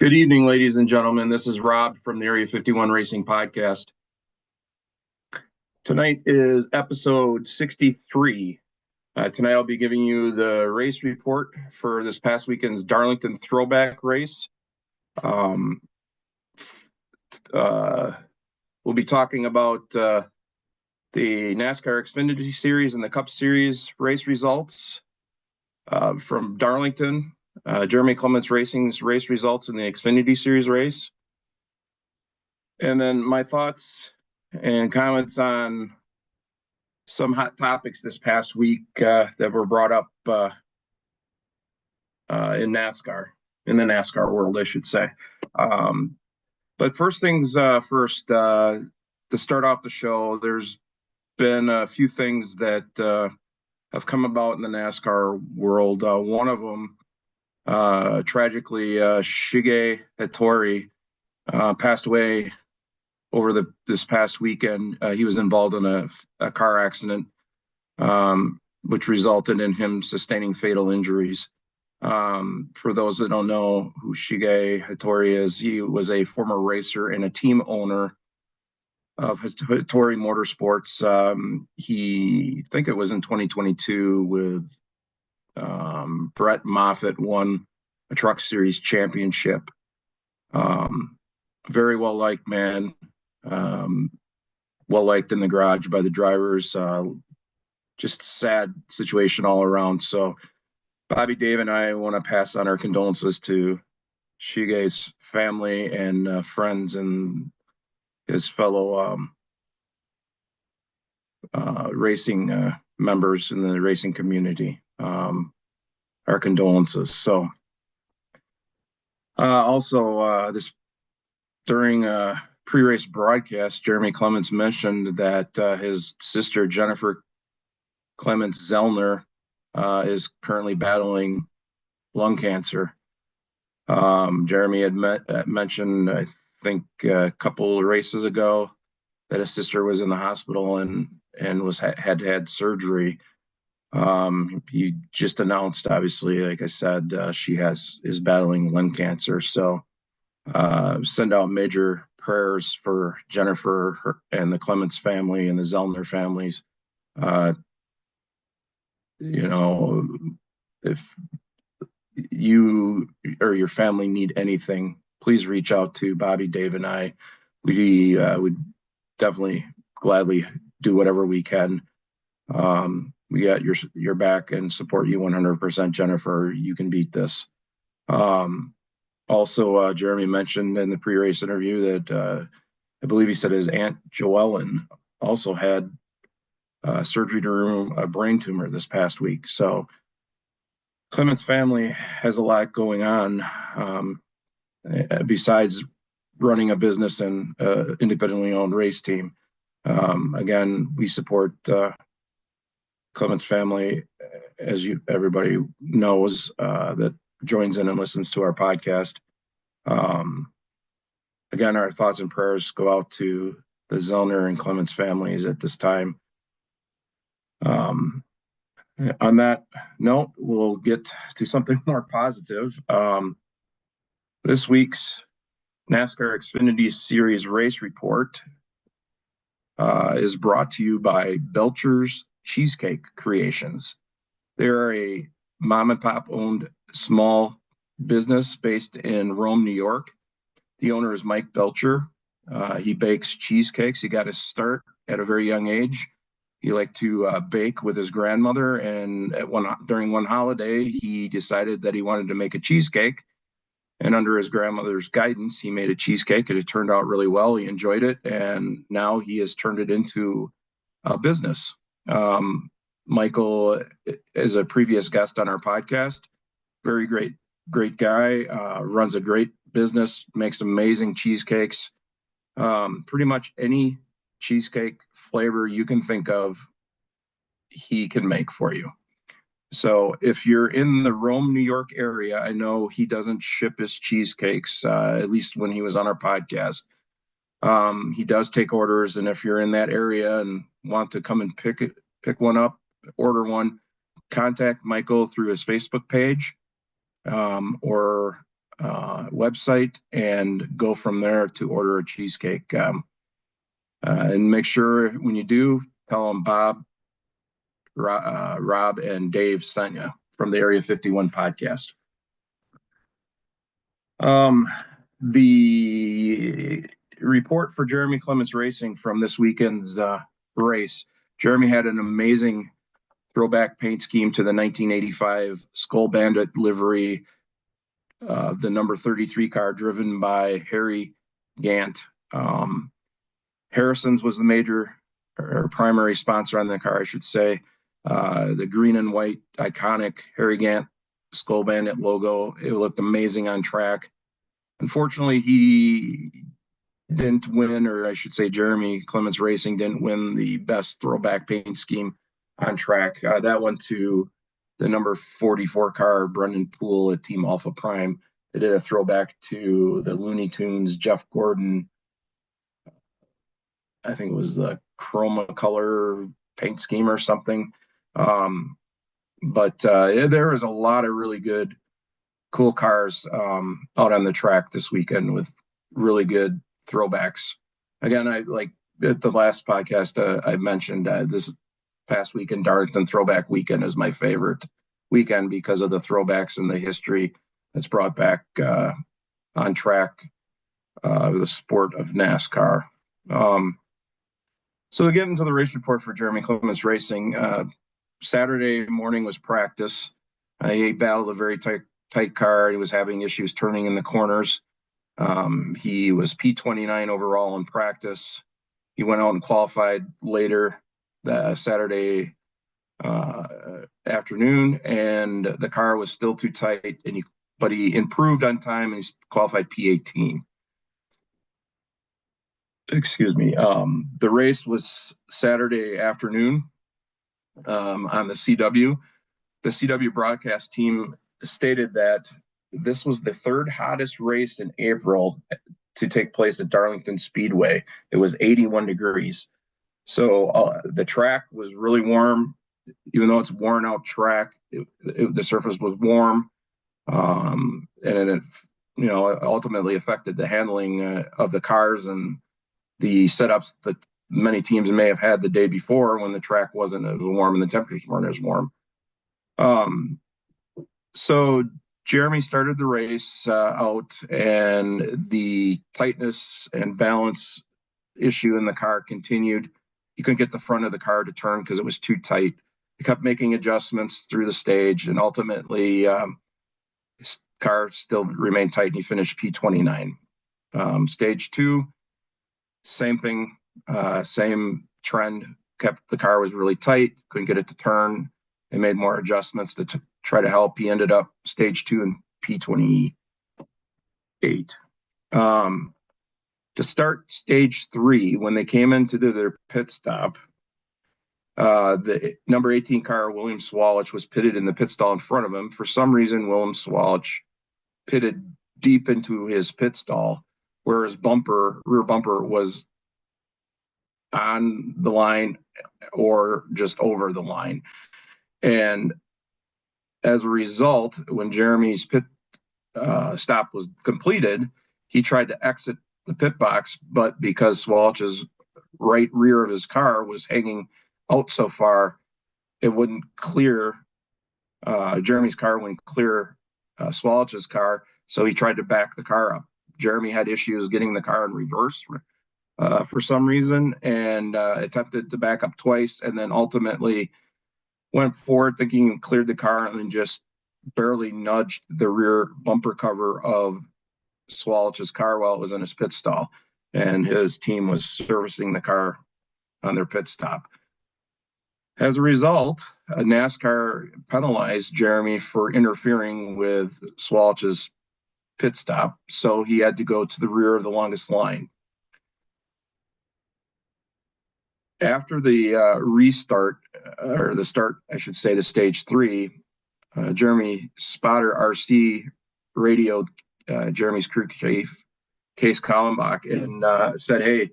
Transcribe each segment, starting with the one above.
Good evening, ladies and gentlemen. This is Rob from the Area 51 Racing Podcast. Tonight is episode 63. Tonight I'll be giving you the race report for this past weekend's Darlington Throwback Race. We'll be talking about the NASCAR Xfinity Series and the Cup Series race results from Darlington. Jeremy Clements Racing's race results in the Xfinity Series race. And then my thoughts and comments on some hot topics this past week that were brought up in NASCAR, in the NASCAR world, I should say. But first things first, to start off the show, there's been a few things that have come about in the NASCAR world. One of them, tragically, Shige Hattori passed away over this past weekend. He was involved in a car accident, which resulted in him sustaining fatal injuries. For those that don't know who Shige Hattori is, he was a former racer and a team owner of Hattori Motorsports. I think it was in 2022 with Brett Moffitt won a Truck Series championship. Very well-liked man, well-liked in the garage by the drivers. Just sad situation all around. So Bobby, Dave, and I want to pass on our condolences to Shige's family and friends and his fellow racing members in the racing community. Our condolences. So also this during a pre-race broadcast, Jeremy Clements mentioned that his sister Jennifer Clements Zellner is currently battling lung cancer. Jeremy had mentioned, I think, a couple of races ago that his sister was in the hospital and had surgery. He just announced, obviously, like I said, she is battling lung cancer. So send out major prayers for Jennifer and the Clements family and the Zellner families. If you or your family need anything, please reach out to Bobby, Dave, and I. We would definitely gladly do whatever we can. We got your back and support you 100%, Jennifer. You can beat this. Also, Jeremy mentioned in the pre-race interview that I believe he said his Aunt Joellen also had surgery to remove a brain tumor this past week. So Clements family has a lot going on besides running a business and independently owned race team. Again, we support Clements family, as everybody knows that joins in and listens to our podcast. Again, our thoughts and prayers go out to the Zellner and Clements families at this time. On that note, we'll get to something more positive. This week's NASCAR Xfinity Series race report is brought to you by Belcher's Cheesecake Creations. They're a mom and pop owned small business based in Rome, New York. The owner is Mike Belcher. He bakes cheesecakes. He got his start at a very young age. He liked to bake with his grandmother, and during one holiday, he decided that he wanted to make a cheesecake. And under his grandmother's guidance, he made a cheesecake, and it turned out really well. He enjoyed it, and now he has turned it into a business. Michael is a previous guest on our podcast. Very great guy. Runs a great business, makes amazing cheesecakes. Pretty much any cheesecake flavor you can think of, he can make for you. So if you're in the Rome, New York area, I know he doesn't ship his cheesecakes, at least when he was on our podcast. He does take orders, and if you're in that area and want to come and pick one up, order one, contact Michael through his Facebook page, or website and go from there to order a cheesecake. And make sure when you do, tell them Bob, Rob, and Dave sent you from the Area 51 podcast. The report for Jeremy Clements Racing from this weekend's race. Jeremy had an amazing throwback paint scheme to the 1985 Skull Bandit livery, the number 33 car driven by Harry Gant. Harrison's was the major or primary sponsor on the car, I should say. The green and white iconic Harry Gant Skull Bandit logo. It looked amazing on track. Unfortunately, he didn't win, or I should say Jeremy Clements Racing didn't win the best throwback paint scheme on track. That went to the number 44 car, Brendan Poole at Team Alpha Prime. They did a throwback to the Looney Tunes, Jeff Gordon. I think it was the chroma color paint scheme or something. But there was a lot of really good, cool cars out on the track this weekend with really good throwbacks. Again, I like at the last podcast I mentioned this past weekend, Darlington Throwback Weekend is my favorite weekend because of the throwbacks and the history that's brought back on track the sport of NASCAR. So to get into the race report for Jeremy Clements Racing, Saturday morning was practice. He battled a very tight car. He was having issues turning in the corners. He was P29 overall in practice. He went out and qualified later that Saturday afternoon, and the car was still too tight. But he improved on time and he's qualified P18. Excuse me. The race was Saturday afternoon on the CW. The CW broadcast team stated that this was the third hottest race in April to take place at Darlington Speedway. It was 81 degrees. So the track was really warm, even though it's worn out track. The surface was warm, and it ultimately affected the handling of the cars and the setups that many teams may have had the day before when the track wasn't as warm and the temperatures weren't as warm. So Jeremy started the race out, and the tightness and balance issue in the car continued. He couldn't get the front of the car to turn because it was too tight. He kept making adjustments through the stage, and ultimately his car still remained tight, and he finished P29. Stage 2, same thing, same trend. The car was really tight, couldn't get it to turn. They made more adjustments to try to help. He ended up stage 2 and P28. To start stage 3, when they came into their pit stop, the number 18 car, William Swalich, was pitted in the pit stall in front of him. For some reason, William Swalich pitted deep into his pit stall, where his rear bumper was on the line or just over the line. And as a result, when Jeremy's pit stop was completed, he tried to exit the pit box, but because Swalich's right rear of his car was hanging out so far, it wouldn't clear Jeremy's car, wouldn't clear Swalich's car, so he tried to back the car up. Jeremy had issues getting the car in reverse for some reason, and attempted to back up twice, and then ultimately went forward thinking he cleared the car and then just barely nudged the rear bumper cover of Swalich's car while it was in his pit stall, and his team was servicing the car on their pit stop. As a result, NASCAR penalized Jeremy for interfering with Swalich's pit stop, so he had to go to the rear of the longest line. After the restart, or the start, I should say, to stage 3, Jeremy Spotter RC radioed Jeremy's crew chief, Case Kallenbach, and said, hey,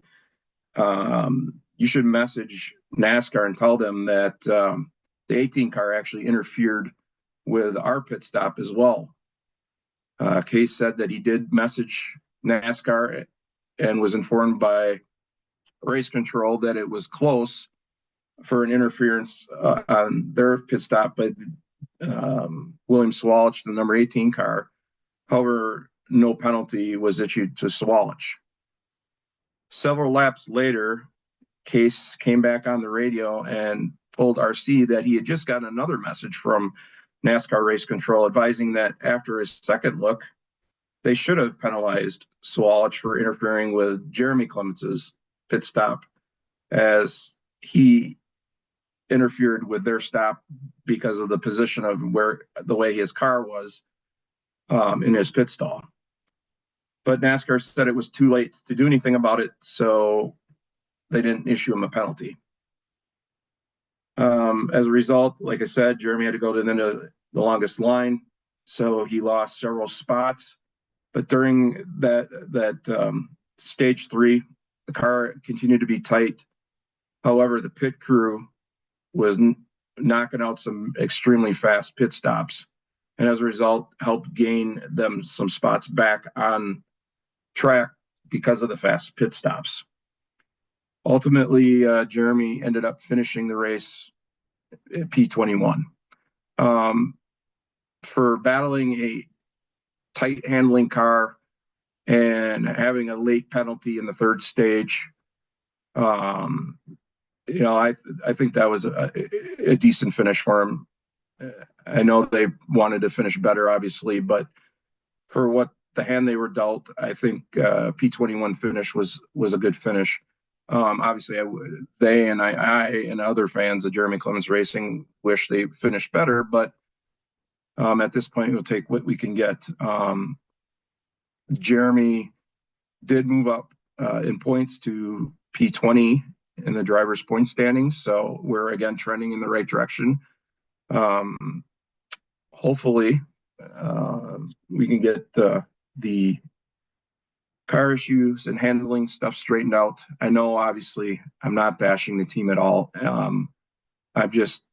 you should message NASCAR and tell them that the 18 car actually interfered with our pit stop as well. Case said that he did message NASCAR and was informed by race control that it was close for an interference on their pit stop by William Sawalich, the number 18 car. However, no penalty was issued to Sawalich. Several laps later, Case came back on the radio and told RC that he had just gotten another message from NASCAR race control advising that after his second look, they should have penalized Sawalich for interfering with Jeremy Clements' pit stop, as he interfered with their stop because of the position of the way his car was in his pit stall. But NASCAR said it was too late to do anything about it, so they didn't issue him a penalty. As a result, like I said, Jeremy had to go to the longest line, so he lost several spots. But during that stage 3, the car continued to be tight. However, the pit crew was knocking out some extremely fast pit stops, and as a result, helped gain them some spots back on track because of the fast pit stops. Ultimately, Jeremy ended up finishing the race at P21. For battling a tight handling car and having a late penalty in the third stage, I think that was a decent finish for him. I know they wanted to finish better, obviously, but for what the hand they were dealt, I think P21 finish was a good finish. Obviously, they and I and other fans of Jeremy Clements Racing wish they finished better, but at this point, we'll take what we can get. Jeremy did move up in points to P20 in the driver's point standings, so we're again trending in the right direction. Hopefully, we can get the car issues and handling stuff straightened out. I know, obviously, I'm not bashing the team at all. I'm just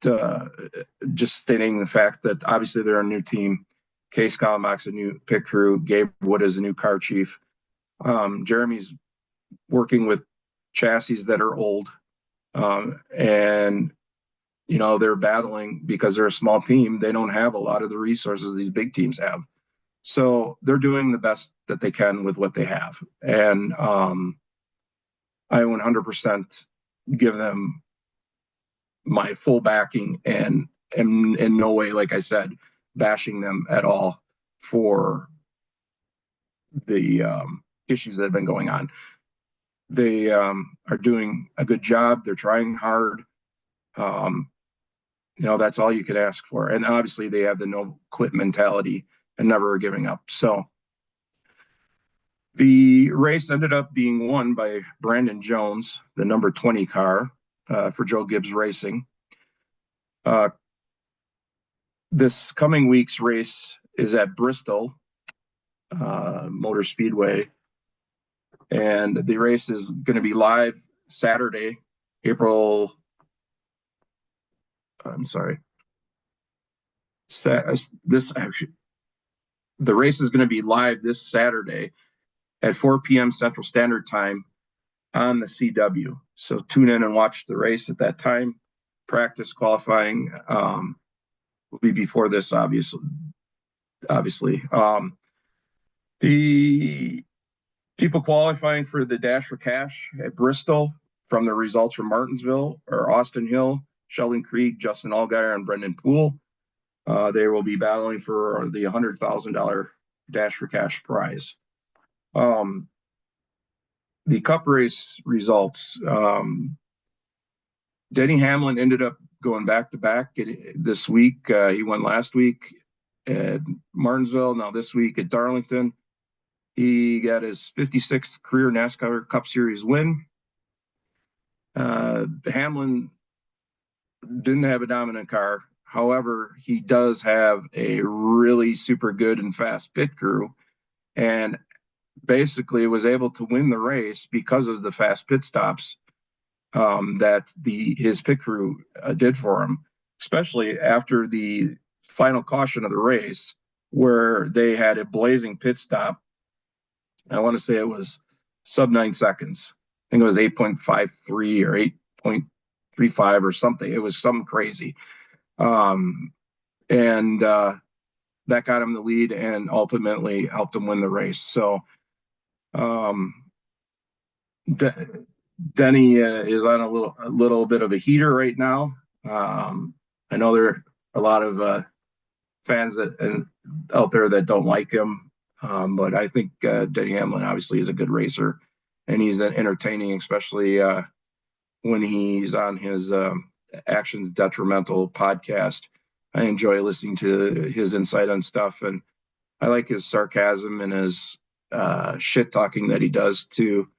stating the fact that obviously they're a new team. Case Kallenbach's a new pit crew. Gabe Wood is a new car chief. Jeremy's working with chassis that are old, and they're battling because they're a small team. They don't have a lot of the resources these big teams have. So they're doing the best that they can with what they have. And I 100% give them my full backing, and in no way, like I said, bashing them at all for the issues that have been going on. They are doing a good job. They're trying hard. That's all you could ask for. And obviously they have the no quit mentality and never giving up. So the race ended up being won by Brandon Jones, the number 20 car for Joe Gibbs Racing. This coming week's race is at Bristol Motor Speedway, and the race is going to be live Saturday, the race is going to be live this Saturday at 4 p.m. Central Standard Time on the CW. So tune in and watch the race at that time. Practice qualifying will be before this, obviously. The people qualifying for the Dash for Cash at Bristol from the results from Martinsville are Austin Hill, Sheldon Krieg, Justin Allgaier, and Brendan Poole. They will be battling for the $100,000 Dash for Cash prize. The Cup race results. Denny Hamlin ended up going back-to-back this week. He won last week at Martinsville, now this week at Darlington. He got his 56th career NASCAR Cup Series win. Hamlin didn't have a dominant car. However, he does have a really super good and fast pit crew, and basically was able to win the race because of the fast pit stops that his pit crew did for him, especially after the final caution of the race. where they had a blazing pit stop. I want to say it was sub 9 seconds. I think it was 8.53 or 8.35 or something. It was something crazy. And that got him the lead and ultimately helped him win the race. So Denny is on a little bit of a heater right now. I know there are a lot of fans out there that don't like him, but I think Denny Hamlin obviously is a good racer, and he's entertaining, especially when he's on his Actions Detrimental podcast. I enjoy listening to his insight on stuff, and I like his sarcasm and his shit talking that he does to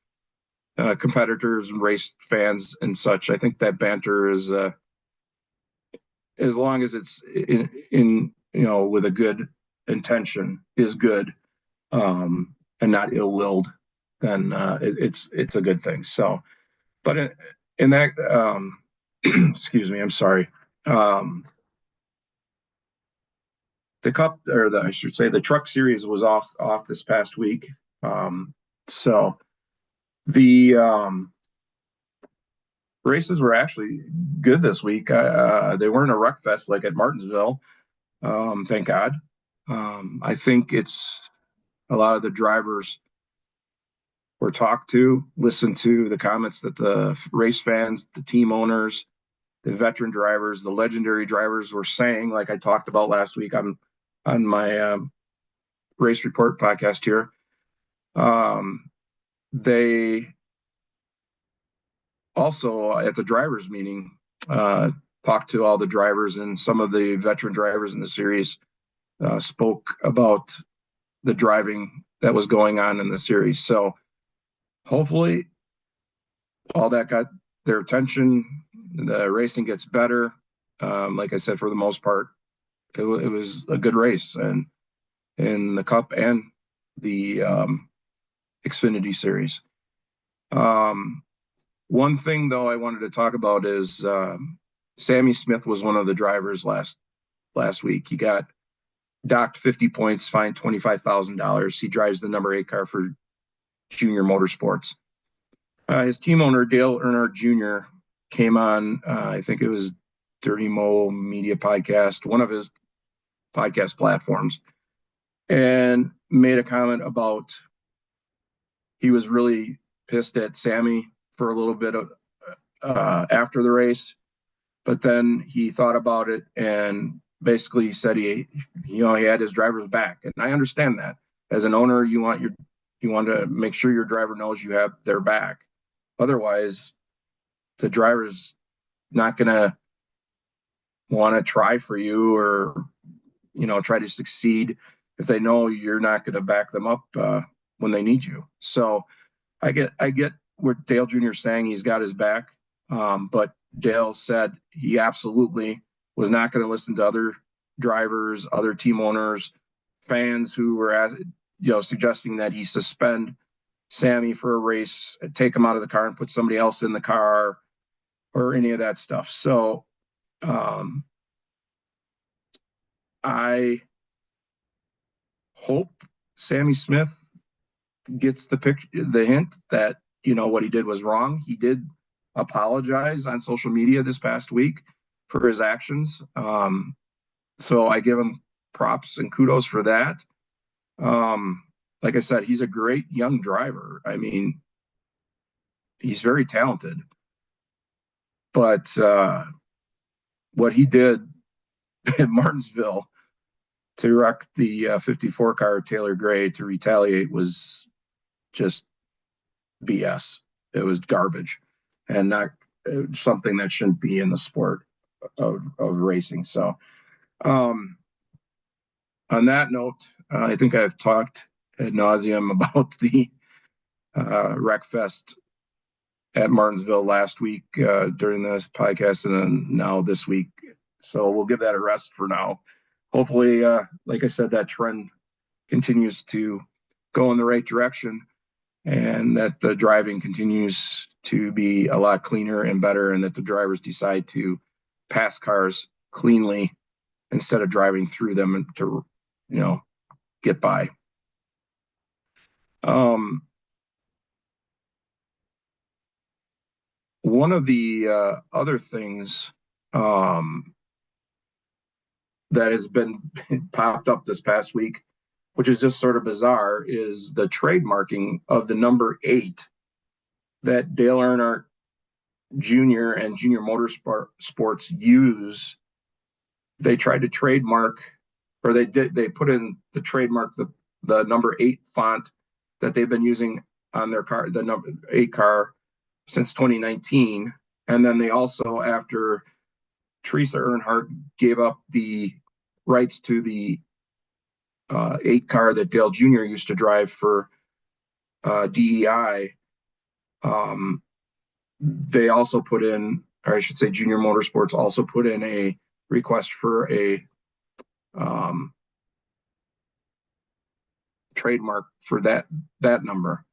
competitors and race fans and such. I think that banter is, as long as it's in with a good intention, is good, and not ill-willed, then it's a good thing. So, but in that, excuse me, I'm sorry. The Cup, or I should say, the Truck Series was off this past week. So the races were actually good this week. They weren't a wreck fest like at Martinsville. Thank God. I think it's a lot of the drivers were talked to, listened to the comments that the race fans, the team owners, the veteran drivers, the legendary drivers were saying, like I talked about last week on my race report podcast here. They also, at the drivers meeting, talked to all the drivers, and some of the veteran drivers in the series spoke about the driving that was going on in the series. So hopefully all that got their attention. The racing gets better. Like I said, for the most part, it was a good race, and in the Cup and the Xfinity series. One thing, though, I wanted to talk about is Sammy Smith was one of the drivers last week. He got docked 50 points, fined $25,000. He drives the number 8 car for Junior Motorsports. His team owner, Dale Earnhardt Jr., came on, I think it was Dirty Mo Media Podcast, one of his podcast platforms, and made a comment about he was really pissed at Sammy for a little bit of after the race, but then he thought about it and basically said he had his driver's back. And I understand that. As an owner, you want to make sure your driver knows you have their back. Otherwise, the driver's not going to want to try for you or try to succeed if they know you're not going to back them up when they need you. So I get what Dale Jr. is saying. He's got his back, but Dale said he absolutely was not going to listen to other drivers, other team owners, fans who were suggesting that he suspend Sammy for a race, take him out of the car and put somebody else in the car or any of that stuff. So I hope Sammy Smith gets the hint that what he did was wrong. He did apologize on social media this past week for his actions. So I give him props and kudos for that. Like I said, he's a great young driver. I mean, he's very talented. But what he did at Martinsville to wreck the 54 car Taylor Gray to retaliate was just BS. It was garbage and not something that shouldn't be in the sport of racing. So on that note, I think I've talked ad nauseum about the Wreckfest at Martinsville last week during this podcast, and then now this week. So we'll give that a rest for now. Hopefully, like I said, that trend continues to go in the right direction, and that the driving continues to be a lot cleaner and better, and that the drivers decide to pass cars cleanly instead of driving through them and to get by. One of the other things that has been popped up this past week, which is just sort of bizarre, is the trademarking of the number 8 that Dale Earnhardt Jr. and Junior Motorsports use. They tried to trademark, or they put in the trademark the number 8 font that they've been using on their car, the number 8 car, since 2019. And then they also, after Teresa Earnhardt gave up the rights to the 8 car that Dale Jr. used to drive for DEI, they also put in, or I should say Junior Motorsports also put in a request for a trademark for that number.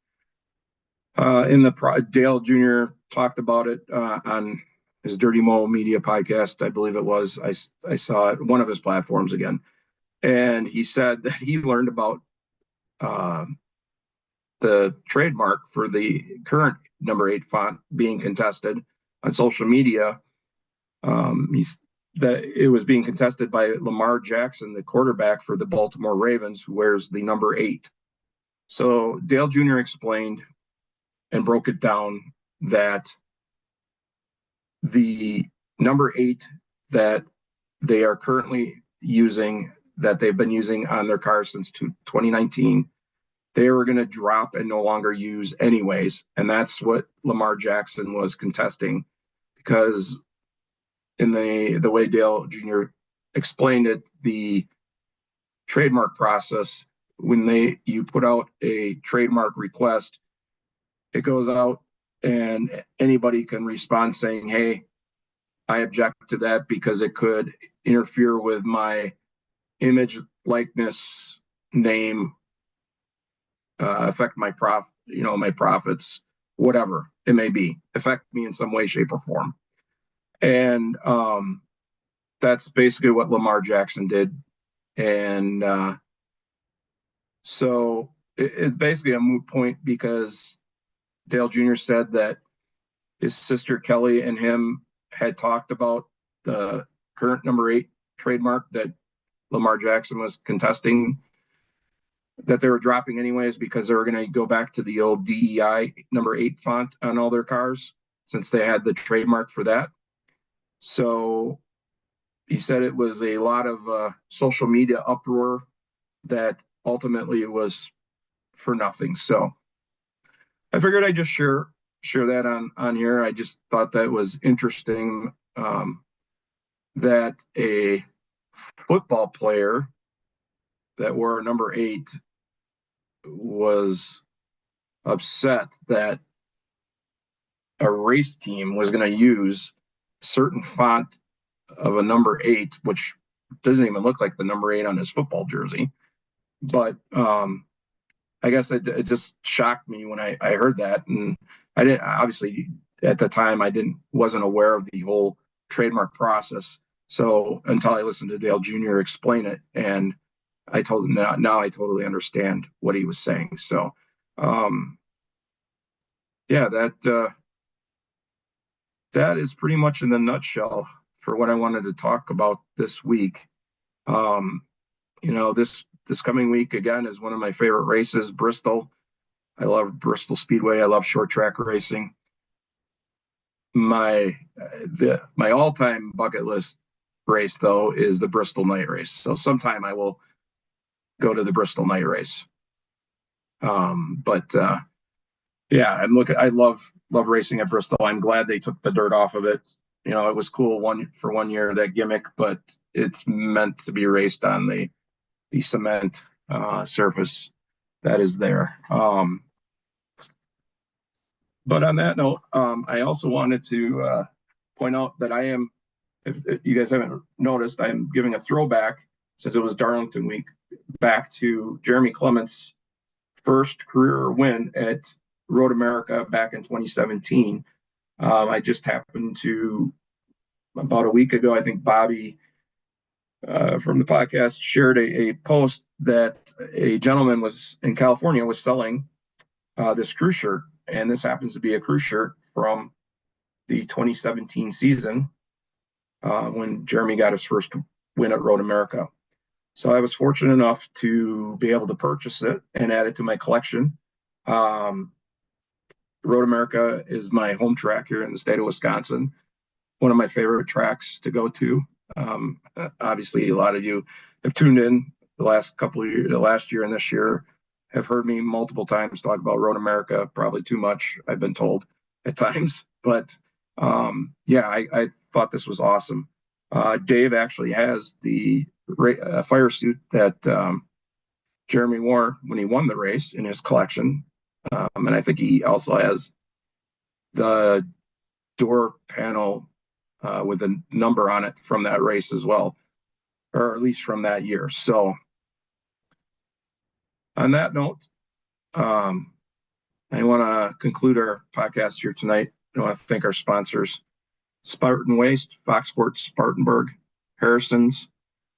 Dale Jr. talked about it on his Dirty Mo Media podcast, I believe it was. I saw it, one of his platforms again. And he said that he learned about the trademark for the current number 8 font being contested on social media. That it was being contested by Lamar Jackson, the quarterback for the Baltimore Ravens, who wears the number 8. So Dale Jr. explained and broke it down that the number 8 that they are currently using, that they've been using on their cars since 2019, they were going to drop and no longer use anyways. And that's what Lamar Jackson was contesting, because in the way Dale Jr. explained it, the trademark process, when you put out a trademark request, it goes out and anybody can respond saying, hey, I object to that because it could interfere with my image, likeness, name, affect my profits, whatever it may be, affect me in some way, shape, or form. And that's basically what Lamar Jackson did. And so it's basically a moot point, because Dale Jr. said that his sister Kelly and him had talked about the current number 8 trademark that Lamar Jackson was contesting, that they were dropping anyways because they were going to go back to the old DEI number 8 font on all their cars, since they had the trademark for that. So he said it was a lot of social media uproar that ultimately it was for nothing. So I figured I'd just share that on here. I just thought that was interesting, that a football player that wore number 8 was upset that a race team was going to use certain font of a number 8, which doesn't even look like the number 8 on his football jersey. But I guess it just shocked me when I heard that. And I didn't, obviously at the time, wasn't aware of the whole trademark process. So until I listened to Dale Jr. explain it, and I told him now I totally understand what he was saying. So, yeah, that is pretty much in the nutshell for what I wanted to talk about this week. This coming week again is one of my favorite races, Bristol. I love Bristol Speedway. I love short track racing. My all-time bucket list race, though, is the Bristol Night Race. So sometime I will go to the Bristol Night Race. Yeah, I love racing at Bristol. I'm glad they took the dirt off of it. It was cool for 1 year, that gimmick, but it's meant to be raced on the cement surface that is there. But on that note, I also wanted to point out that I am, if you guys haven't noticed, I'm giving a throwback, since it was Darlington week, back to Jeremy Clements' first career win at Road America back in 2017. I just happened to, about a week ago, I think Bobby from the podcast shared a post that a gentleman was in California was selling this cruise shirt, and this happens to be a cruise shirt from the 2017 season when Jeremy got his first win at Road America. So I was fortunate enough to be able to purchase it and add it to my collection. Road America is my home track here in the state of Wisconsin, one of my favorite tracks to go to. Obviously, a lot of you have tuned in the last couple of years, the last year and this year, have heard me multiple times talk about Road America, probably too much, I've been told at times. But yeah, I thought this was awesome. Dave actually has the fire suit that Jeremy wore when he won the race in his collection. And I think he also has the door panel with a number on it from that race as well, or at least from that year. So on that note, I want to conclude our podcast here tonight. I want to thank our sponsors, Spartan Waste, Fox Sports, Spartanburg, Harrison's,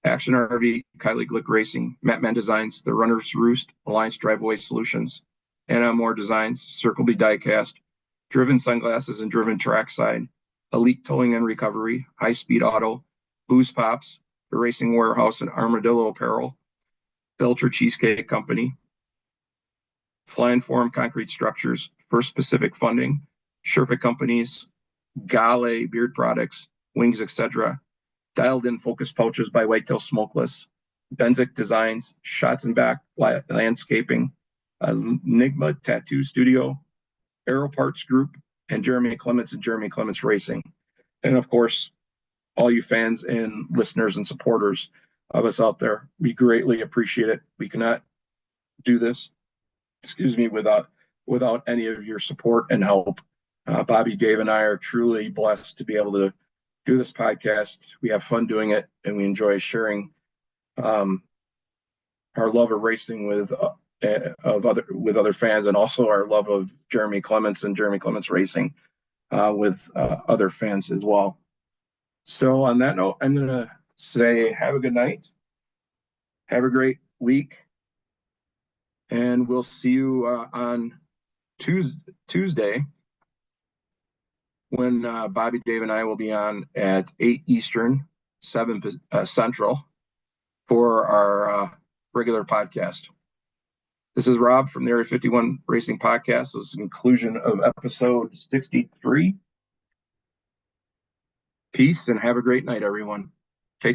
Action RV, Kylie Glick Racing, Mattman Designs, The Runner's Roost, Alliance Driveway Solutions, Anna Moore Designs, Circle B Diecast, Driven Sunglasses and Driven Trackside, Elite Towing and Recovery, High Speed Auto, Booze Pops, The Racing Warehouse and Armadillo Apparel, Belcher Cheesecake Company, Flying Forum Concrete Structures, First Pacific Funding, Sherfitt Companies, Gale Beard Products, Wings, etc., Dialed In Focus Pouches by Whitetail Smokeless, Benzik Designs, Shots and Back Landscaping, Enigma Tattoo Studio, Aero Parts Group, and Jeremy Clements and Jeremy Clements Racing. And of course, all you fans and listeners and supporters of us out there, we greatly appreciate it. We cannot do this, without any of your support and help. Bobby, Dave, and I are truly blessed to be able to do this podcast. We have fun doing it, and we enjoy sharing our love of racing with other fans, and also our love of Jeremy Clements and Jeremy Clements Racing with other fans as well. So on that note, I'm going to say have a good night. Have a great week. And we'll see you on Tuesday when Bobby, Dave, and I will be on at 8 Eastern, 7 Central for our regular podcast. This is Rob from the Area 51 Racing Podcast. This is the conclusion of episode 63. Peace and have a great night, everyone.